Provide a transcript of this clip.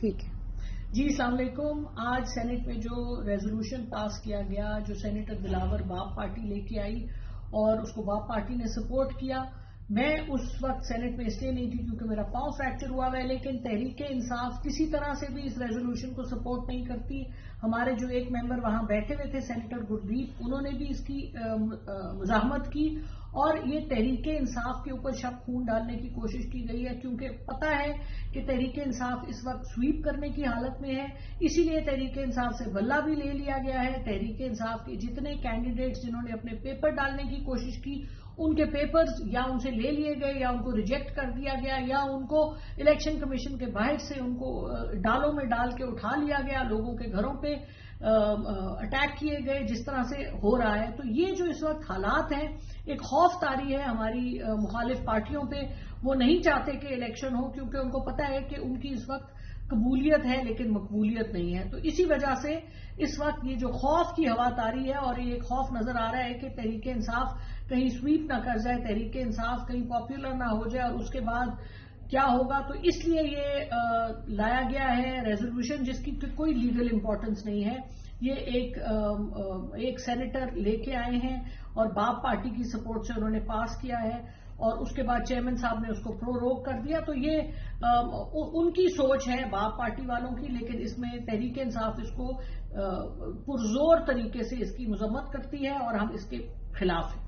ٹھیک ہے جی السلام علیکم. آج سینٹ میں جو ریزولوشن پاس کیا گیا، جو سینیٹر دلاور باپ پارٹی لے کے آئی اور اس کو باپ پارٹی نے سپورٹ کیا، میں اس وقت سینٹ میں اس لیے نہیں تھی کیونکہ میرا پاؤں فریکچر ہوا ہے، لیکن تحریک انصاف کسی طرح سے بھی اس ریزولوشن کو سپورٹ نہیں کرتی. ہمارے جو ایک ممبر وہاں بیٹھے ہوئے تھے سینیٹر گردیپ، انہوں نے بھی اس کی مزاحمت کی اور یہ تحریک انصاف کے اوپر شک خون ڈالنے کی کوشش کی گئی ہے، کیونکہ پتہ ہے کہ تحریک انصاف اس وقت سویپ کرنے کی حالت میں ہے. اسی لیے تحریک انصاف سے بلہ بھی لے لیا گیا ہے. تحریک انصاف کے جتنے کینڈیڈیٹس جنہوں نے اپنے پیپر ڈالنے کی کوشش کی، ان کے پیپرز یا ان سے لے لیے گئے یا ان کو ریجیکٹ کر دیا گیا یا ان کو الیکشن کمیشن کے باہر سے ان کو ڈالوں میں ڈال کے اٹھا لیا گیا، لوگوں کے گھروں پہ اٹیک کیے گئے جس طرح سے ہو رہا ہے. تو یہ جو اس وقت حالات ہیں، ایک خوف طاری ہے ہماری مخالف پارٹیوں پہ. وہ نہیں چاہتے کہ الیکشن ہو کیونکہ ان کو پتہ ہے کہ ان کی اس وقت قبولیت ہے لیکن مقبولیت نہیں ہے. تو اسی وجہ سے اس وقت یہ جو خوف کی ہوا طاری ہے اور یہ ایک خوف نظر آ رہا ہے کہ تحریک انصاف کہیں سویپ نہ کر جائے، تحریک انصاف کہیں پاپولر نہ ہو جائے اور اس کے بعد کیا ہوگا. تو اس لیے یہ لایا گیا ہے ریزولوشن جس کی کوئی لیگل امپورٹنس نہیں ہے. یہ ایک سینیٹر لے کے آئے ہیں اور باپ پارٹی کی سپورٹ سے انہوں نے پاس کیا ہے اور اس کے بعد چیئرمین صاحب نے اس کو پروروگ کر دیا. تو یہ ان کی سوچ ہے باپ پارٹی والوں کی، لیکن اس میں تحریک انصاف اس کو پرزور طریقے سے اس کی مذمت کرتی ہے اور ہم اس کے خلاف ہیں.